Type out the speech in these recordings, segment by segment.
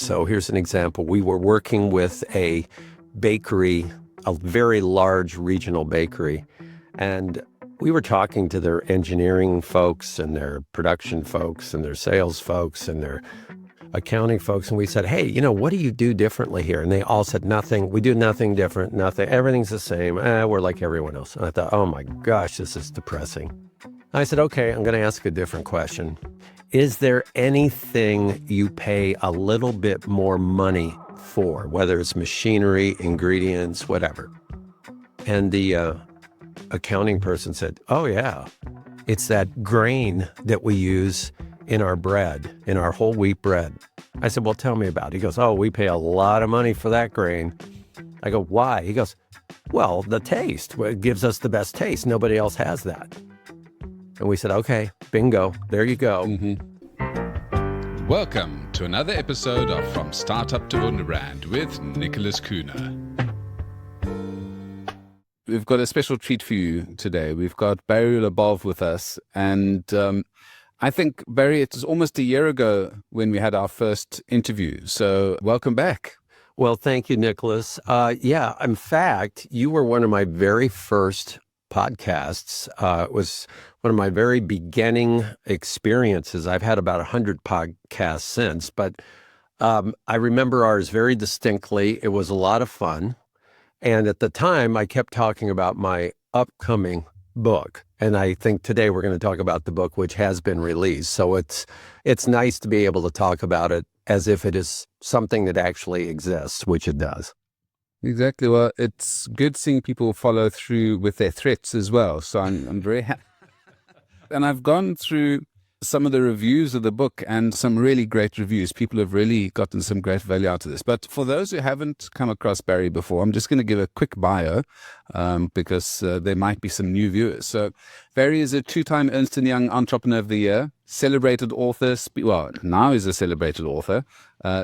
So here's an example. We were working with a bakery, a very large regional bakery, and we were talking to their engineering folks and their production folks and their sales folks and their accounting folks. And we said, hey, what do you do differently here? And they all said, nothing. We do nothing different, nothing. Everything's the same. We're like everyone else. And I thought, oh my gosh, this is depressing. I said, okay, I'm going to ask a different question. Is there anything you pay a little bit more money for, whether it's machinery, ingredients, whatever? And the accounting person said, oh yeah, it's that grain that we use in our bread, in our whole wheat bread. I said, well, tell me about it. He goes, oh, we pay a lot of money for that grain. I go, why? He goes, well, the taste. It gives us the best taste. Nobody else has that. And we said, okay, bingo, there you go. Mm-hmm. Welcome to another episode of From Startup to Wunderbrand with Nicholas Kuhne. We've got a special treat for you today. We've got Barry Labov with us. And I think, Barry, it was almost a year ago when we had our first interview. So welcome back. Well, thank you, Nicholas. Yeah, in fact, you were one of my very first podcasts. It was one of my very beginning experiences. I've had about 100 podcasts since, but I remember ours very distinctly. It was a lot of fun. And at the time, I kept talking about my upcoming book. And I think today we're going to talk about the book, which has been released. So it's nice to be able to talk about it as if it is something that actually exists, which it does. Exactly. Well, it's good seeing people follow through with their threats as well. So I'm very happy. And I've gone through some of the reviews of the book and some really great reviews. People have really gotten some great value out of this. But for those who haven't come across Barry before, I'm just going to give a quick bio because there might be some new viewers. So Barry is a two-time Ernst Young Entrepreneur of the Year, celebrated author, now he's a celebrated author,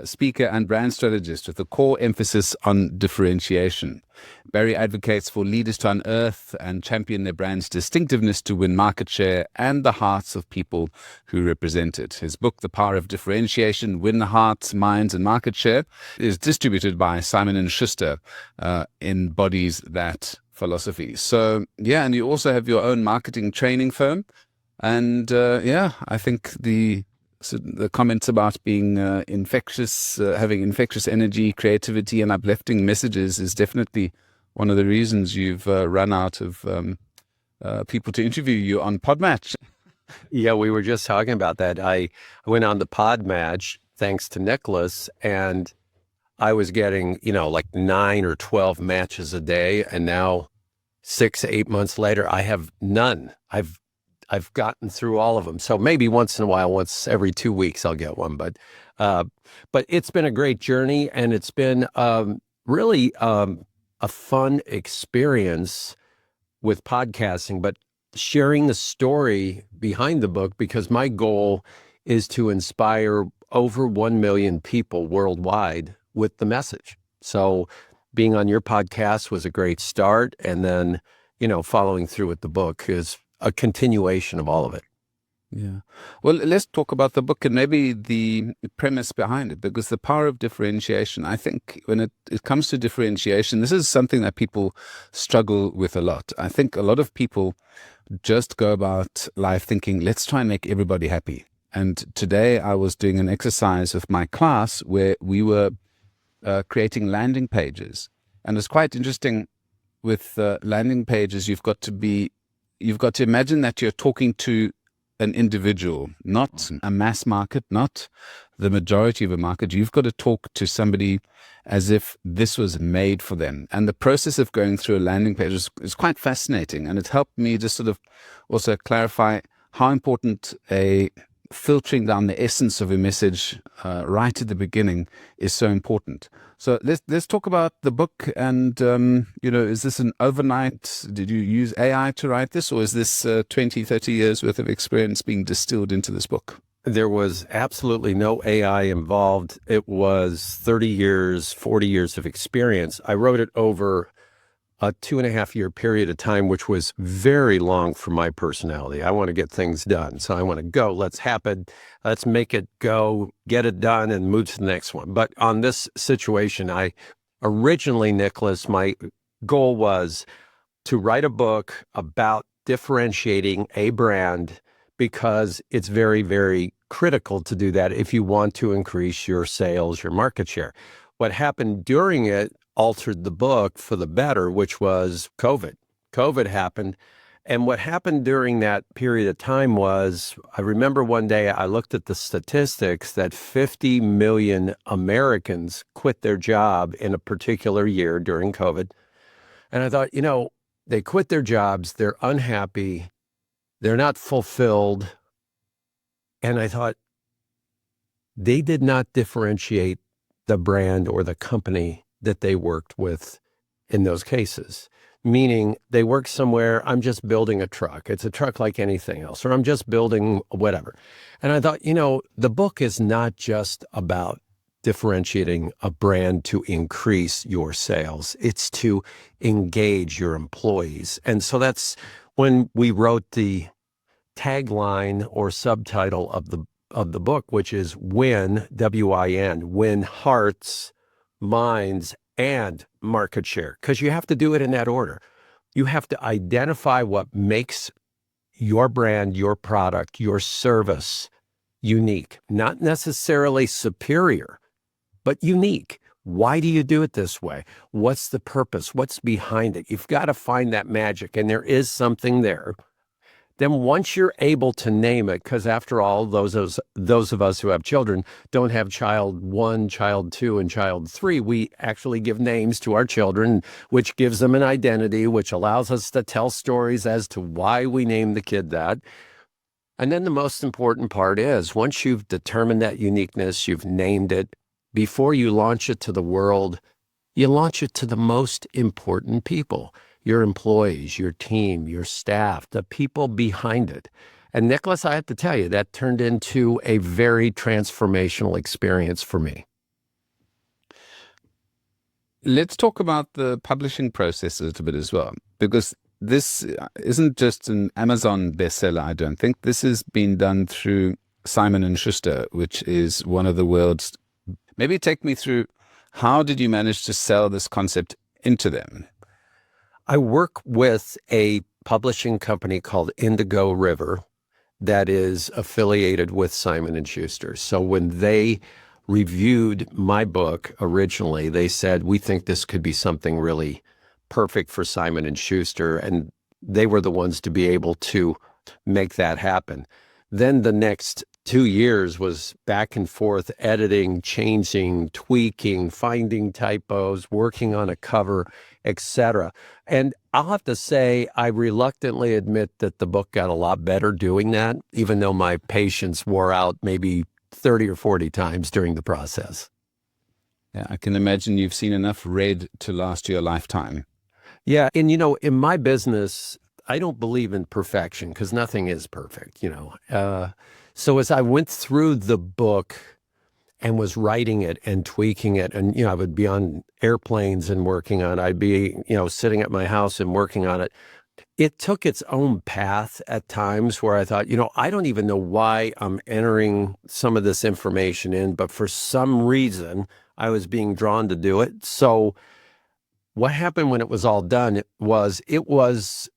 speaker and brand strategist with a core emphasis on differentiation. Barry advocates for leaders to unearth and champion their brand's distinctiveness to win market share and the hearts of people who represent it. His book, The Power of Differentiation, Win the Hearts, Minds and Market Share, is distributed by Simon Schuster, embodies that philosophy. So, yeah, and you also have your own marketing training firm. And I think the comments about being infectious, having infectious energy, creativity, and uplifting messages is definitely one of the reasons you've run out of people to interview you on Podmatch. Yeah, we were just talking about that. I went on the Podmatch thanks to Nicholas, and I was getting, like 9 or 12 matches a day, and now 6-8 months later, I have none. I've gotten through all of them. So maybe once in a while, once every 2 weeks, I'll get one. But it's been a great journey, and it's been really a fun experience with podcasting, but sharing the story behind the book, because my goal is to inspire over 1 million people worldwide with the message. So being on your podcast was a great start. And then, following through with the book is a continuation of all of it. Yeah. Well, let's talk about the book and maybe the premise behind it, because the power of differentiation, I think when it comes to differentiation, this is something that people struggle with a lot. I think a lot of people just go about life thinking, let's try and make everybody happy. And today I was doing an exercise with my class where we were creating landing pages. And it's quite interesting with landing pages. You've got to imagine that you're talking to an individual, not a mass market, not the majority of a market. You've got to talk to somebody as if this was made for them. And the process of going through a landing page is quite fascinating. And it helped me just sort of also clarify how important filtering down the essence of a message right at the beginning is so important. So let's talk about the book. And is this an overnight? Did you use AI to write this, or is this 20-30 years worth of experience being distilled into this book? There was absolutely no AI involved. It was 30 years, 40 years of experience. I wrote it over a 2.5 year period of time, which was very long for my personality. I want to get things done. So I want to go, let's happen, let's make it go, get it done and move to the next one. But on this situation, I originally, Nicholas, my goal was to write a book about differentiating a brand because it's very, very critical to do that if you want to increase your sales, your market share. What happened during it altered the book for the better, which was COVID. COVID happened. And what happened during that period of time was, I remember one day I looked at the statistics that 50 million Americans quit their job in a particular year during COVID. And I thought, they quit their jobs, they're unhappy, they're not fulfilled. And I thought, they did not differentiate the brand or the company that they worked with in those cases. Meaning they work somewhere, I'm just building a truck. It's a truck like anything else, or I'm just building whatever. And I thought, the book is not just about differentiating a brand to increase your sales. It's to engage your employees. And so that's when we wrote the tagline or subtitle of the book, which is win, W-I-N, win hearts, minds, and market share, because you have to do it in that order. You have to identify what makes your brand, your product, your service unique, not necessarily superior, but unique. Why do you do it this way? What's the purpose? What's behind it? You've got to find that magic, and there is something there. Then once you're able to name it, because after all, those of us who have children don't have child 1, child 2, and child 3. We actually give names to our children, which gives them an identity, which allows us to tell stories as to why we named the kid that. And then the most important part is, once you've determined that uniqueness, you've named it, before you launch it to the world, you launch it to the most important people. Your employees, your team, your staff, the people behind it. And Nicholas, I have to tell you, that turned into a very transformational experience for me. Let's talk about the publishing process a little bit as well, because this isn't just an Amazon bestseller, I don't think. This has been done through Simon & Schuster, which is one of the world's... Maybe take me through, how did you manage to sell this concept into them? I work with a publishing company called Indigo River that is affiliated with Simon & Schuster. So when they reviewed my book originally, they said, we think this could be something really perfect for Simon & Schuster. And they were the ones to be able to make that happen. Then the next 2 years was back and forth, editing, changing, tweaking, finding typos, working on a cover, etc. And I'll have to say, I reluctantly admit that the book got a lot better doing that, even though my patience wore out maybe 30 or 40 times during the process. Yeah, I can imagine you've seen enough red to last you a lifetime. Yeah. And, in my business, I don't believe in perfection because nothing is perfect, So as I went through the book and was writing it and tweaking it, and, I would be on airplanes and working on it. I'd be, sitting at my house and working on it. It took its own path at times where I thought, I don't even know why I'm entering some of this information in, but for some reason I was being drawn to do it. So what happened when it was all done it was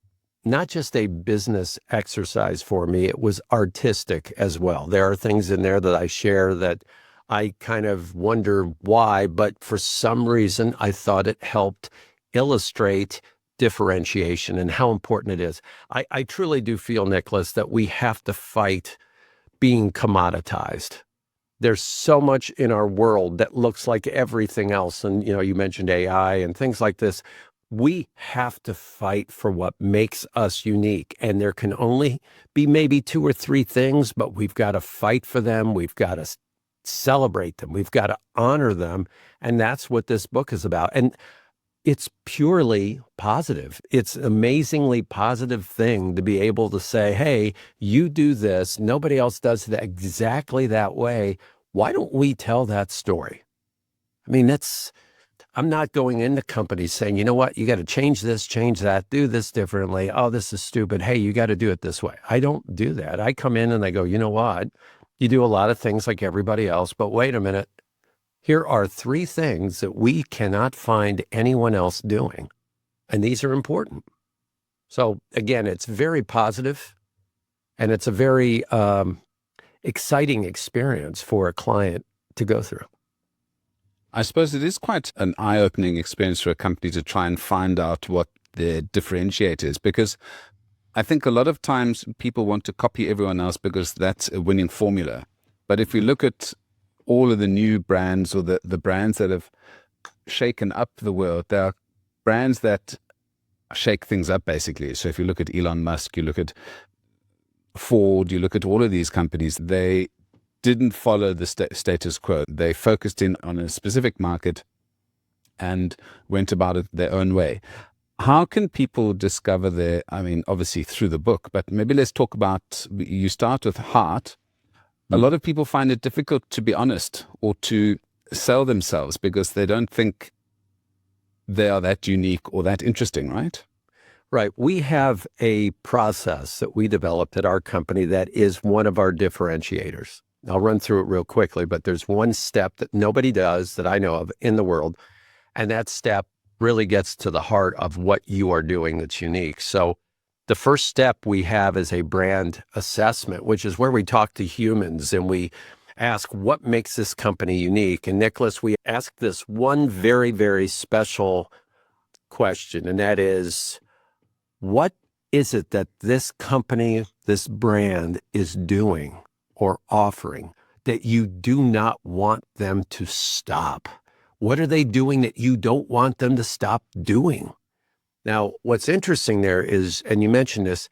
not just a business exercise for me, it was artistic as well. There are things in there that I share that I kind of wonder why, but for some reason, I thought it helped illustrate differentiation and how important it is. I truly do feel, Nicholas, that we have to fight being commoditized. There's so much in our world that looks like everything else. And, you mentioned AI and things like this. We have to fight for what makes us unique. And there can only be maybe 2 or 3 things, but we've got to fight for them. We've got to celebrate them. We've got to honor them. And that's what this book is about. And it's purely positive. It's an amazingly positive thing to be able to say, hey, you do this. Nobody else does it exactly that way. Why don't we tell that story? I mean, I'm not going into companies saying, you know what, you got to change this, change that, do this differently. Oh, this is stupid. Hey, you got to do it this way. I don't do that. I come in and I go, you know what? You do a lot of things like everybody else, but wait a minute. Here are 3 things that we cannot find anyone else doing. And these are important. So again, it's very positive, and it's a very exciting experience for a client to go through. I suppose it is quite an eye-opening experience for a company to try and find out what their differentiator is, because I think a lot of times people want to copy everyone else because that's a winning formula. But if we look at all of the new brands, or the brands that have shaken up the world, there are brands that shake things up, basically. So if you look at Elon Musk, you look at Ford, you look at all of these companies, they didn't follow the status quo. They focused in on a specific market and went about it their own way. How can people discover their, I mean, obviously through the book, but maybe let's talk about, you start with heart. A lot of people find it difficult to be honest or to sell themselves because they don't think they are that unique or that interesting, right? Right. We have a process that we developed at our company that is one of our differentiators. I'll run through it real quickly, but there's one step that nobody does that I know of in the world. And that step really gets to the heart of what you are doing that's unique. So the first step we have is a brand assessment, which is where we talk to humans and we ask what makes this company unique. And Nicholas, we ask this one very, very special question, and that is, what is it that this company, this brand is doing or offering that you do not want them to stop? What are they doing that you don't want them to stop doing? Now, what's interesting there is, and you mentioned this,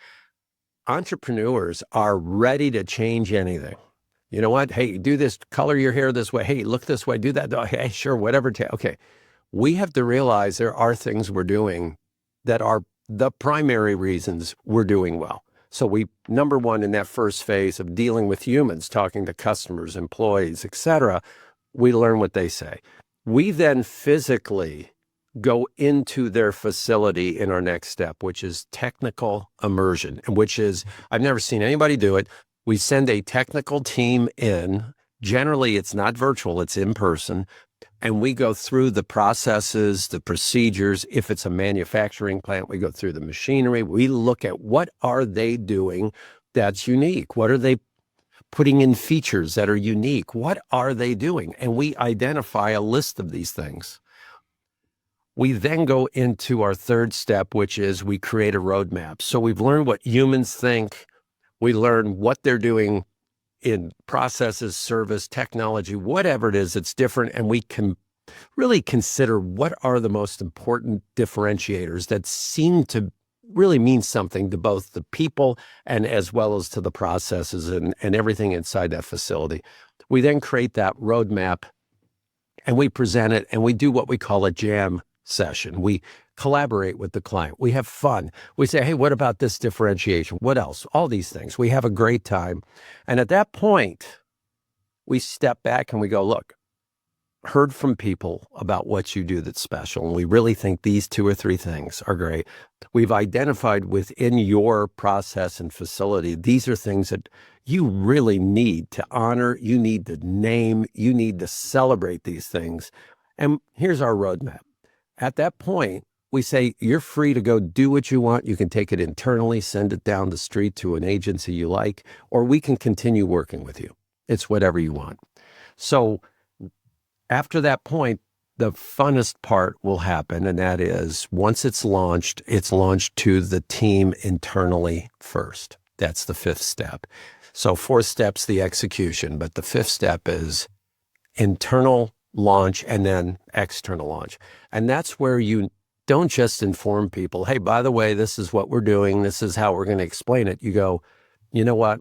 entrepreneurs are ready to change anything. You know what? Hey, do this, color your hair this way. Hey, look this way, do that. Hey, sure, whatever. Okay. We have to realize there are things we're doing that are the primary reasons we're doing well. So we, number one, in that first phase of dealing with humans, talking to customers, employees, et cetera, we learn what they say. We then physically go into their facility in our next step, which is technical immersion, and which is, I've never seen anybody do it. We send a technical team in. Generally, it's not virtual, it's in person. And we go through the processes, the procedures. If it's a manufacturing plant, we go through the machinery. We look at what are they doing that's unique? What are they putting in features that are unique? What are they doing? And we identify a list of these things. We then go into our third step, which is we create a roadmap. So we've learned what humans think. We learn what they're doing in processes, service, technology, whatever it is, it's different. And we can really consider what are the most important differentiators that seem to really mean something to both the people and as well as to the processes and everything inside that facility. We then create that roadmap and we present it, and we do what we call a jam session. We collaborate with the client. We have fun. We say, hey, what about this differentiation? What else? All these things. We have a great time. And at that point, we step back and we go, look, heard from people about what you do that's special. And we really think these 2 or 3 things are great. We've identified within your process and facility, these are things that you really need to honor. You need to name. You need to celebrate these things. And here's our roadmap. At that point, we say, you're free to go do what you want. You can take it internally, send it down the street to an agency you like, or we can continue working with you. It's whatever you want. So after that point, the funnest part will happen. And that is, once it's launched to the team internally first. That's the 5th step. So 4th step's the execution, but the 5th step is internal launch and then external launch. And that's where you don't just inform people, hey, by the way, this is what we're doing. This is how we're going to explain it. You go, you know what?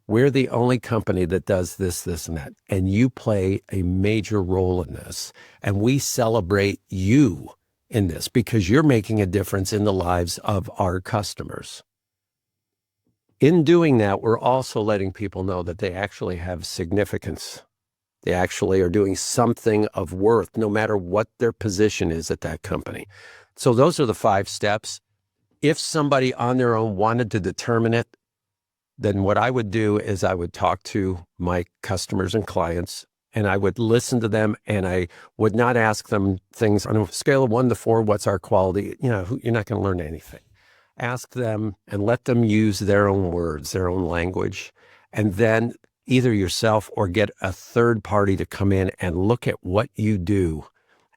We're the only company that does this, this, and that. And you play a major role in this. And we celebrate you in this because you're making a difference in the lives of our customers. In doing that, we're also letting people know that they actually have significance They actually are doing something of worth, no matter what their position is at that company. So those are the 5 steps. If somebody on their own wanted to determine it, then what I would do is I would talk to my customers and clients, and I would listen to them, and I would not ask them things on a scale of 1 to 4, what's our quality? You're not going to learn anything. Ask them and let them use their own words, their own language, and then either yourself or get a third party to come in and look at what you do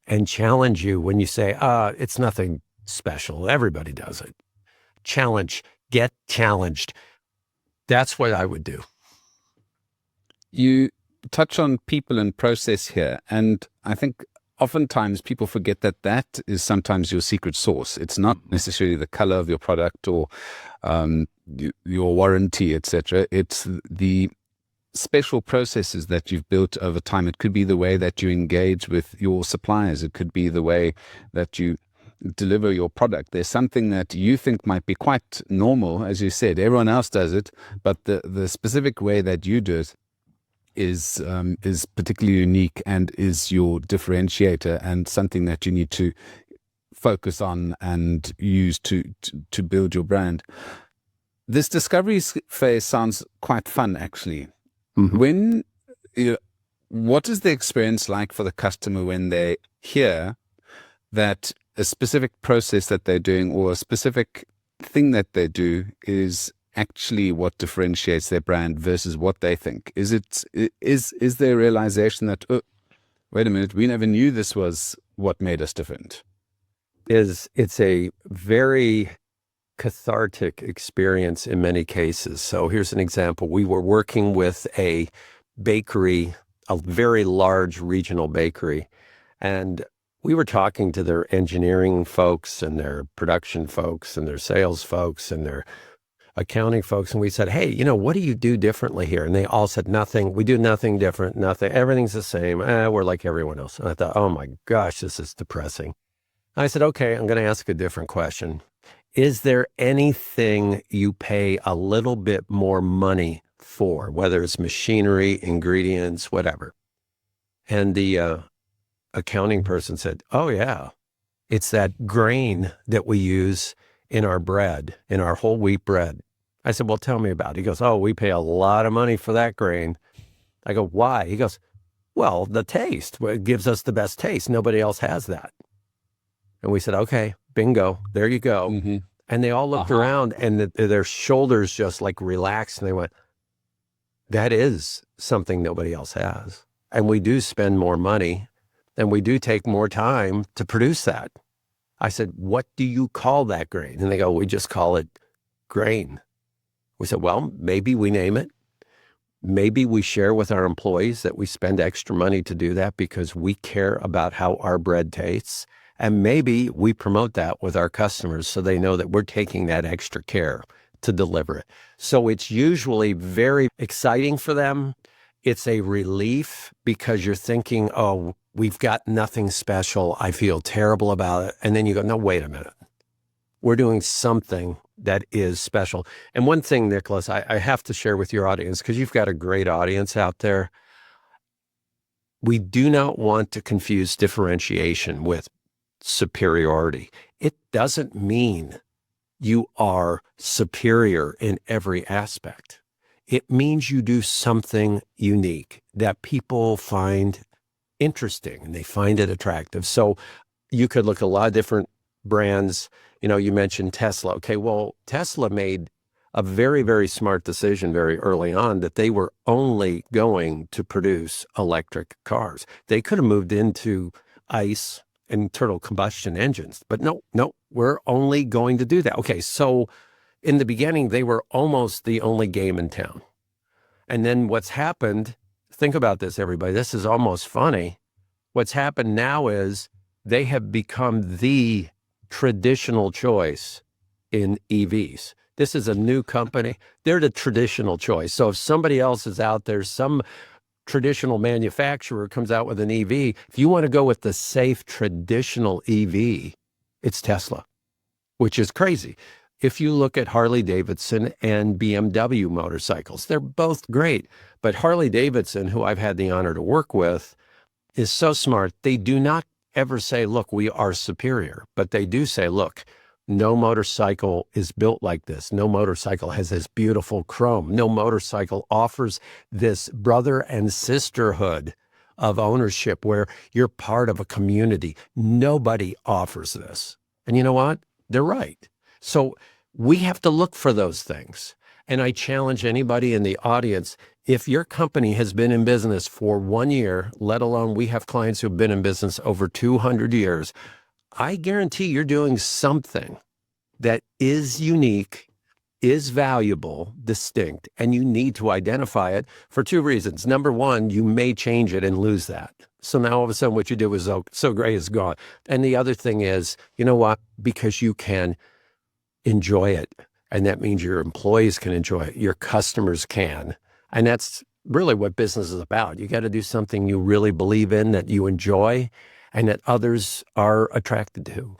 and challenge you when you say, it's nothing special. Everybody does it. Challenge, get challenged. That's what I would do. You touch on people and process here, and I think oftentimes people forget that is sometimes your secret sauce. It's not necessarily the color of your product or your warranty, etc. It's the special processes that you've built over time. It could be the way that you engage with your suppliers. It could be the way that you deliver your product. There's something that you think might be quite normal, as you said. Everyone else does it, but the specific way that you do it is particularly unique and is your differentiator and something that you need to focus on and use to build your brand. This discovery phase sounds quite fun, actually. When what is the experience like for the customer when they hear that a specific process that they're doing or a specific thing that they do is actually what differentiates their brand versus what they think? Is there a realization that, oh, wait a minute, we never knew this was what made us different? It's a very cathartic experience in many cases. So here's an example. We were working with a bakery, a very large regional bakery, and we were talking to their engineering folks and their production folks and their sales folks and their accounting folks. And we said, hey, what do you do differently here? And they all said, nothing. We do nothing different, nothing. Everything's the same. We're like everyone else. And I thought, oh my gosh, this is depressing. I said, okay, I'm going to ask a different question. Is there anything you pay a little bit more money for, whether it's machinery, ingredients, whatever? And the accounting person said, oh yeah, it's that grain that we use in our bread, in our whole wheat bread. I said, well, tell me about it. He goes, oh, we pay a lot of money for that grain. I go, why? He goes, well, the taste. It gives us the best taste. Nobody else has that. And we said, okay, bingo, there you go. Mm-hmm. And they all looked around and their shoulders just like relaxed. And they went, that is something nobody else has. And we do spend more money and we do take more time to produce that. I said, what do you call that grain? And they go, we just call it grain. We said, well, maybe we name it. Maybe we share with our employees that we spend extra money to do that because we care about how our bread tastes. And maybe we promote that with our customers so they know that we're taking that extra care to deliver it. So it's usually very exciting for them. It's a relief because you're thinking, oh, we've got nothing special. I feel terrible about it. And then you go, no, wait a minute. We're doing something that is special. And one thing, Nicholas, I have to share with your audience, because you've got a great audience out there. We do not want to confuse differentiation with superiority. It doesn't mean you are superior in every aspect. It means you do something unique that people find interesting and they find it attractive. So you could look at a lot of different brands. You mentioned Tesla. Okay, well, Tesla made a very, very smart decision very early on that they were only going to produce electric cars. They could have moved into ICE, internal combustion engines, but no, we're only going to do that. Okay, so in the beginning, they were almost the only game in town. And then what's happened, think about this, everybody, this is almost funny. What's happened now is they have become the traditional choice in EVs. This is a new company. They're the traditional choice. So if somebody else is out there, some traditional manufacturer comes out with an EV, if you want to go with the safe traditional EV, it's Tesla, which is crazy. If you look at Harley Davidson and BMW motorcycles, they're both great. But Harley Davidson, who I've had the honor to work with, is so smart. They do not ever say, look, we are superior, but they do say, look, no motorcycle is built like this. No motorcycle has this beautiful chrome. No motorcycle offers this brother and sisterhood of ownership where you're part of a community. Nobody offers this. And you know what? They're right. So we have to look for those things. And I challenge anybody in the audience, if your company has been in business for 1 year, let alone we have clients who've been in business over 200 years, I guarantee you're doing something that is unique, is valuable, distinct, and you need to identify it for two reasons. Number one, you may change it and lose that. So now all of a sudden what you did was so great, it's gone. And the other thing is, you know what? Because you can enjoy it. And that means your employees can enjoy it. Your customers can. And that's really what business is about. You got to do something you really believe in, that you enjoy, and that others are attracted to.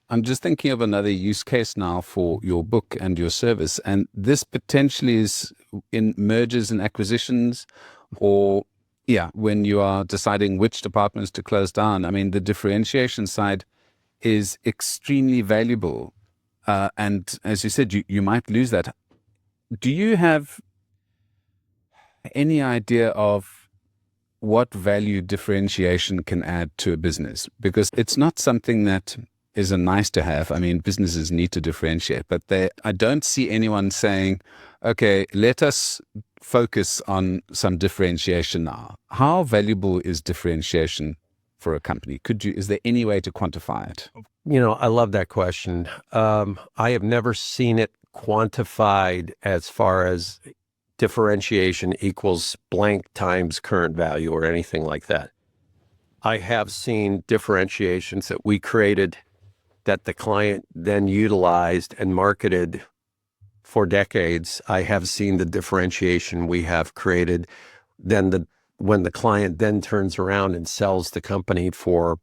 I'm just thinking of another use case now for your book and your service. And this potentially is in mergers and acquisitions, or when you are deciding which departments to close down. I mean, the differentiation side is extremely valuable. And as you said, you might lose that. Do you have any idea of what value differentiation can add to a business? Because it's not something that is a nice to have. I mean, businesses need to differentiate, but I don't see anyone saying, okay, let us focus on some differentiation now. How valuable is differentiation for a company? Is there any way to quantify it? You know, I love that question. I have never seen it quantified as far as differentiation equals blank times current value or anything like that. I have seen differentiations that we created that the client then utilized and marketed for decades. I have seen the differentiation we have created when the client then turns around and sells the company for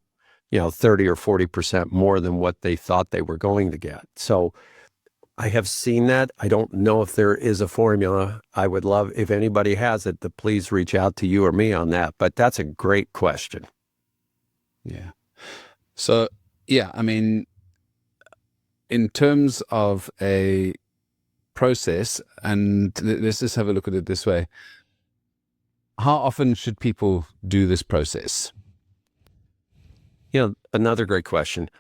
30 or 40% more than what they thought they were going to get. So I have seen that. I don't know if there is a formula. I would love, if anybody has it, to please reach out to you or me on that. But that's a great question. Yeah. So, I mean, in terms of a process, and let's just have a look at it this way. How often should people do this process? Another great question.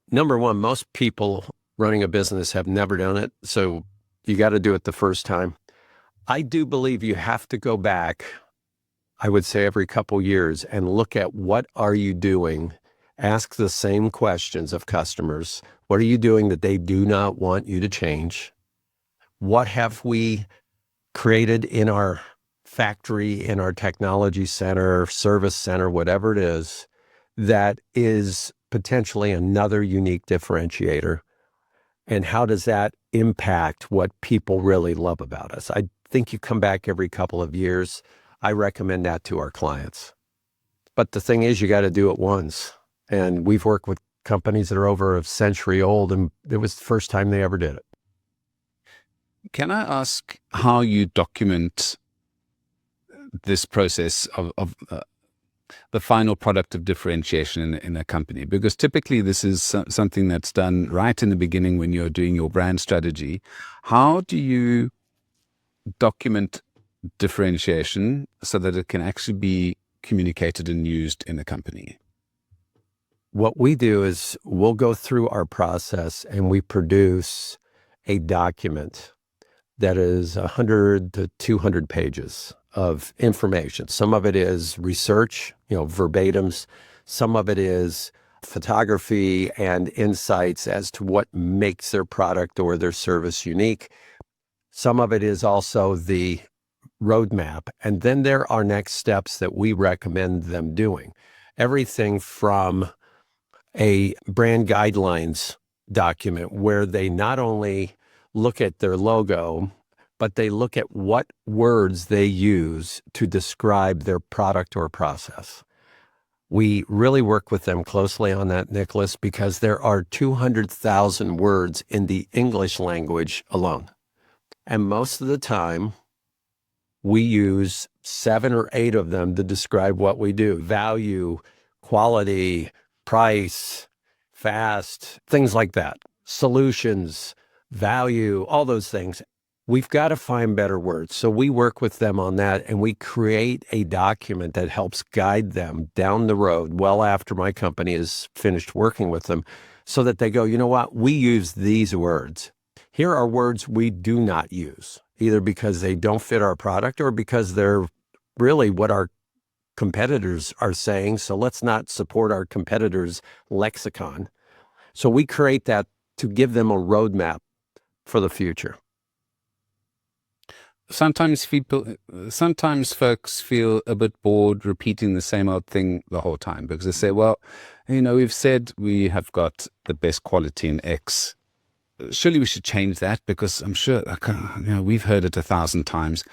Number one, most people running a business have never done it. So you got to do it the first time. I do believe you have to go back, I would say every couple years, and look at what are you doing. Ask the same questions of customers. What are you doing that they do not want you to change? What have we created in our factory, in our technology center, service center, whatever it is, that is potentially another unique differentiator? And how does that impact what people really love about us? I think you come back every couple of years. I recommend that to our clients. But the thing is, you got to do it once. And we've worked with companies that are over a century old, and it was the first time they ever did it. Can I ask how you document this process of the final product of differentiation in a company? Because typically this is something that's done right in the beginning when you're doing your brand strategy. How do you document differentiation so that it can actually be communicated and used in a company? What we do is we'll go through our process and we produce a document that is 100 to 200 pages of information. Some of it is research, verbatims. Some of it is photography and insights as to what makes their product or their service unique. Some of it is also the roadmap. And then there are next steps that we recommend them doing. Everything from a brand guidelines document where they not only look at their logo, but they look at what words they use to describe their product or process. We really work with them closely on that, Nicholas, because there are 200,000 words in the English language alone. And most of the time, we use 7 or 8 of them to describe what we do: value, quality, price, fast, things like that, solutions, value, all those things. We've got to find better words. So we work with them on that, and we create a document that helps guide them down the road well after my company is finished working with them, so that they go, you know what, we use these words. Here are words we do not use, either because they don't fit our product or because they're really what our competitors are saying. So let's not support our competitors' lexicon. So we create that to give them a roadmap for the future. Sometimes folks feel a bit bored repeating the same old thing the whole time, because they say, well, we've said we have got the best quality in X. Surely we should change that, because I'm sure, we've heard it 1,000 times.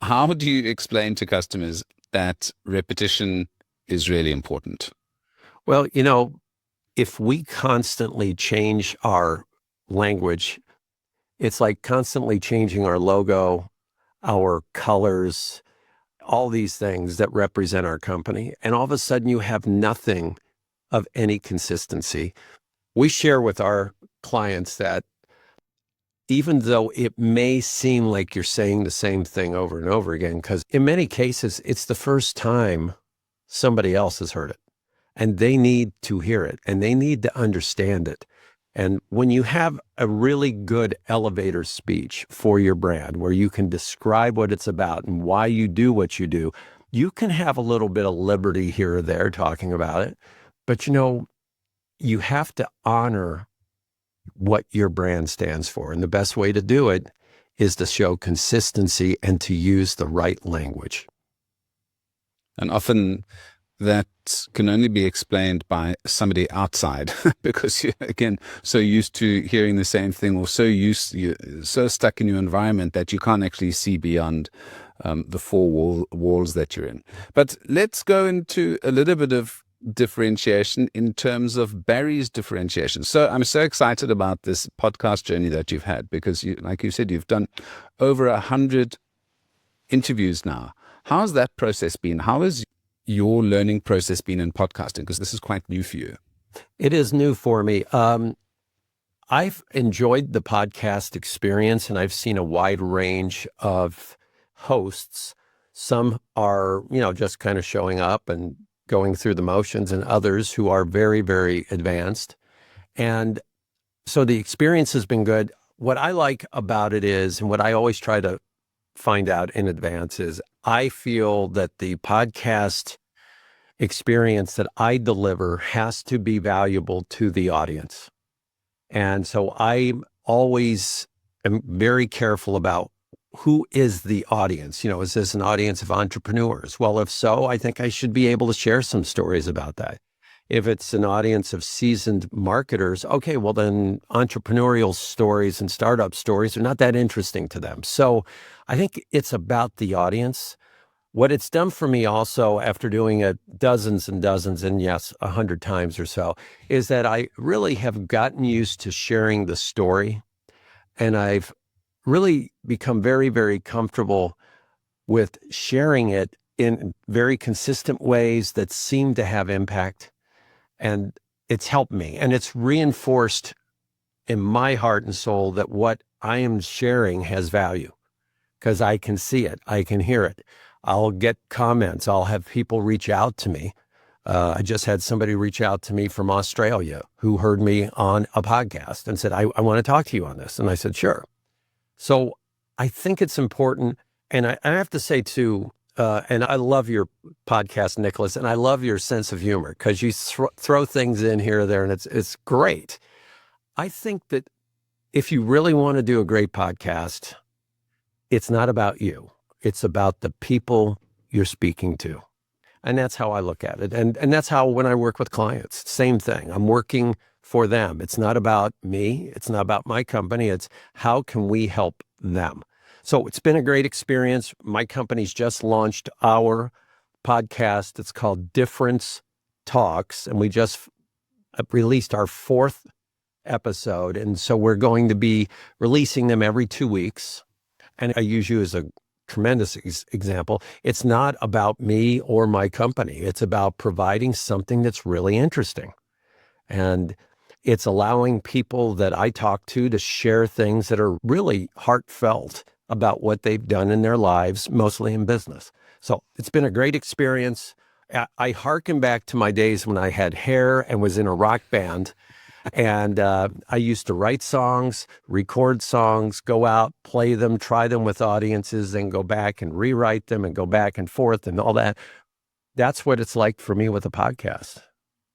How do you explain to customers that repetition is really important? Well, if we constantly change our language, it's like constantly changing our logo, our colors, all these things that represent our company. And all of a sudden you have nothing of any consistency. We share with our clients that even though it may seem like you're saying the same thing over and over again, because in many cases, it's the first time somebody else has heard it, and they need to hear it, and they need to understand it. And when you have a really good elevator speech for your brand, where you can describe what it's about and why you do what you do, you can have a little bit of liberty here or there talking about it. But you have to honor what your brand stands for. And the best way to do it is to show consistency and to use the right language. And often that can only be explained by somebody outside, because you're, again, so used to hearing the same thing, or you're so stuck in your environment that you can't actually see beyond the four walls that you're in. But let's go into a little bit of differentiation in terms of Barry's differentiation. So I'm so excited about this podcast journey that you've had, because like you said, you've done over 100 interviews now. How's that process been? How has your learning process been in podcasting? Because this is quite new for you. It is new for me. I've enjoyed the podcast experience, and I've seen a wide range of hosts. Some are, just kind of showing up and going through the motions, and others who are very, very advanced. And so the experience has been good. What I like about it is, and what I always try to find out in advance is, I feel that the podcast experience that I deliver has to be valuable to the audience. And so I always am very careful about who is the audience. Is this an audience of entrepreneurs? Well, if so, I think I should be able to share some stories about that. If it's an audience of seasoned marketers, okay, well then entrepreneurial stories and startup stories are not that interesting to them. So I think it's about the audience. What it's done for me also, after doing it dozens and dozens, and yes, 100 times or so, is that I really have gotten used to sharing the story. And I've really become very, very comfortable with sharing it in very consistent ways that seem to have impact. And it's helped me. And it's reinforced in my heart and soul that what I am sharing has value, because I can see it. I can hear it. I'll get comments. I'll have people reach out to me. I just had somebody reach out to me from Australia who heard me on a podcast and said, I want to talk to you on this. And I said, sure. So I think it's important. And I have to say too, and I love your podcast, Nicholas, and I love your sense of humor, because you throw things in here or there, and it's great. I think that if you really want to do a great podcast, it's not about you. It's about the people you're speaking to. And that's how I look at it. And that's how, when I work with clients, same thing. I'm working for them. It's not about me. It's not about my company. It's how can we help them? So it's been a great experience. My company's just launched our podcast. It's called Difference Talks, and we just released our 4th episode. And so we're going to be releasing them every 2 weeks. And I use you as a tremendous example. It's not about me or my company. It's about providing something that's really interesting. And it's allowing people that I talk to share things that are really heartfelt about what they've done in their lives, mostly in business. So it's been a great experience. I hearken back to my days when I had hair and was in a rock band. And I used to write songs, record songs, go out, play them, try them with audiences, then go back and rewrite them and go back and forth and all that. That's what it's like for me with a podcast.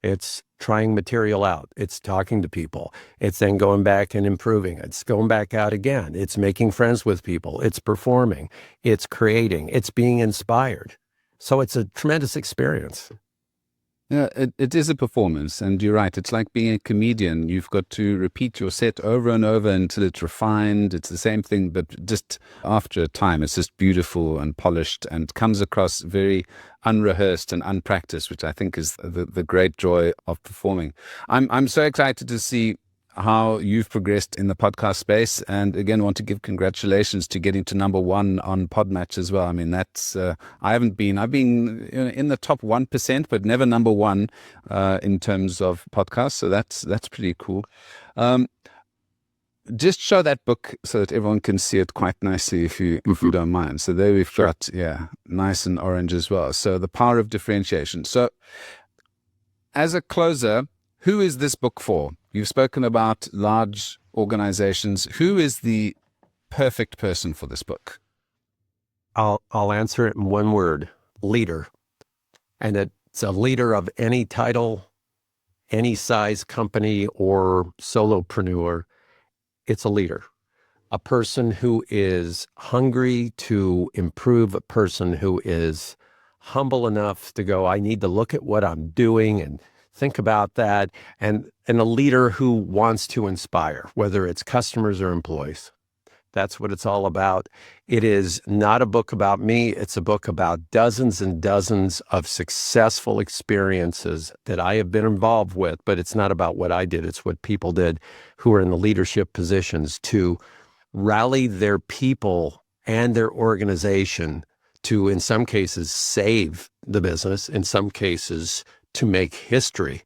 It's trying material out. It's talking to people. It's then going back and improving. It's going back out again. It's making friends with people. It's performing. It's creating. It's being inspired. So it's a tremendous experience. Yeah, it is a performance, and you're right. It's like being a comedian. You've got to repeat your set over and over until it's refined. It's the same thing, but just after a time, it's just beautiful and polished and comes across very unrehearsed and unpracticed, which I think is the great joy of performing. I'm so excited to see how you've progressed in the podcast space, and again want to give congratulations to getting to #1 on Podmatch as well. I mean, that's I've been in the top 1%, but never #1 in terms of podcasts. So that's pretty cool. Just show that book so that everyone can see it quite nicely, if you don't mind. So there we've got nice and orange as well. So The Power of Differentiation. So as a closer, who is this book for? You've spoken about large organizations. Who is the perfect person for this book? I'll answer it in one word: leader. And it's a leader of any title, any size company or solopreneur. It's a leader. A person who is hungry to improve, a person who is humble enough to go, I need to look at what I'm doing and think about that, and a leader who wants to inspire, whether it's customers or employees. That's what it's all about. It is not a book about me. It's a book about dozens and dozens of successful experiences that I have been involved with, but it's not about what I did. It's what people did who are in the leadership positions to rally their people and their organization to, in some cases, save the business, in some cases, to make history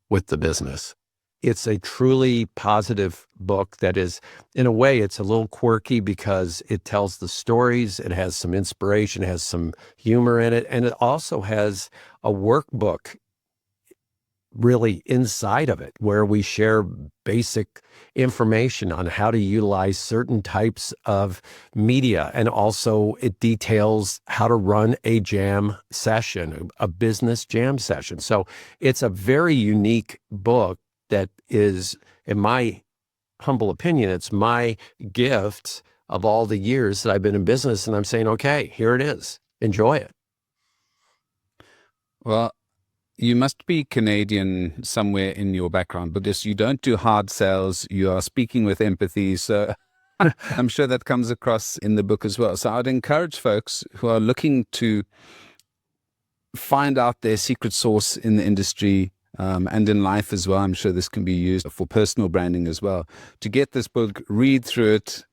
with the business. It's a truly positive book that is, in a way, it's a little quirky because it tells the stories, it has some inspiration, it has some humor in it, and it also has a workbook really inside of it where we share basic information on how to utilize certain types of media. And also it details how to run a jam session, a business jam session. So it's a very unique book that is, in my humble opinion, it's my gift of all the years that I've been in business. And I'm saying, okay, here it is. Enjoy it. Well, you must be Canadian somewhere in your background, because you don't do hard sales. You are speaking with empathy. So I'm sure that comes across in the book as well. So I'd encourage folks who are looking to find out their secret sauce in the industry and in life as well. I'm sure this can be used for personal branding as well. To get this book, read through it,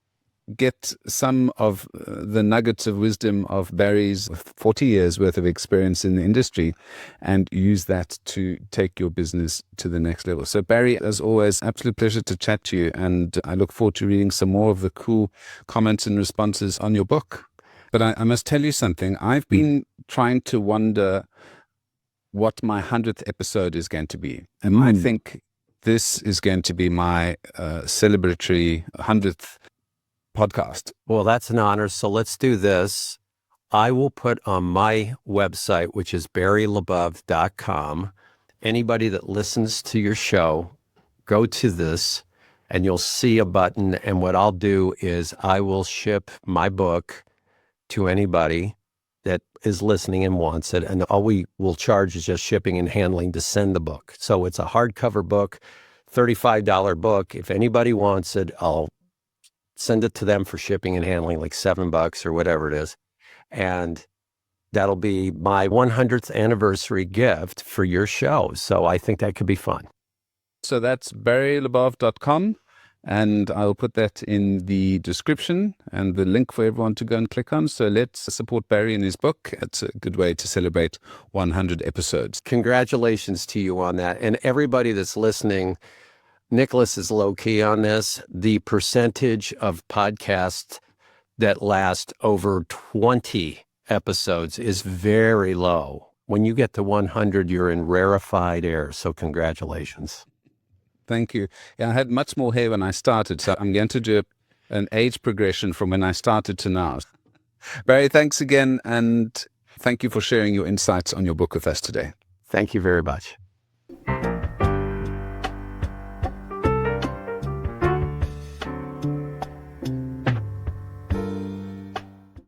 get some of the nuggets of wisdom of Barry's 40 years worth of experience in the industry and use that to take your business to the next level. So Barry, as always, absolute pleasure to chat to you, and I look forward to reading some more of the cool comments and responses on your book. But I must tell you something. I've been trying to wonder what my 100th episode is going to be. And I think this is going to be my celebratory 100th podcast. Well, that's an honor. So let's do this. I will put on my website, which is barrylabov.com. Anybody that listens to your show, go to this and you'll see a button. And what I'll do is I will ship my book to anybody that is listening and wants it. And all we will charge is just shipping and handling to send the book. So it's a hardcover book, $35 book. If anybody wants it, I'll send it to them for shipping and handling, like $7 or whatever it is. And That'll be my 100th anniversary gift for your show. So I think that could be fun. So that's barrylabov.com, and I'll put that in the description and the link for everyone to go and click on. So let's support Barry in his book. It's a good way to celebrate 100 episodes. Congratulations to you on that. And everybody that's listening, Nicholas is low key on this. The percentage of podcasts that last over 20 episodes is very low. When you get to 100, you're in rarefied air. So congratulations. Thank you. Yeah, I had much more hair when I started, so I'm going to do an age progression from when I started to now. Barry, thanks again, and thank you for sharing your insights on your book with us today. Thank you very much.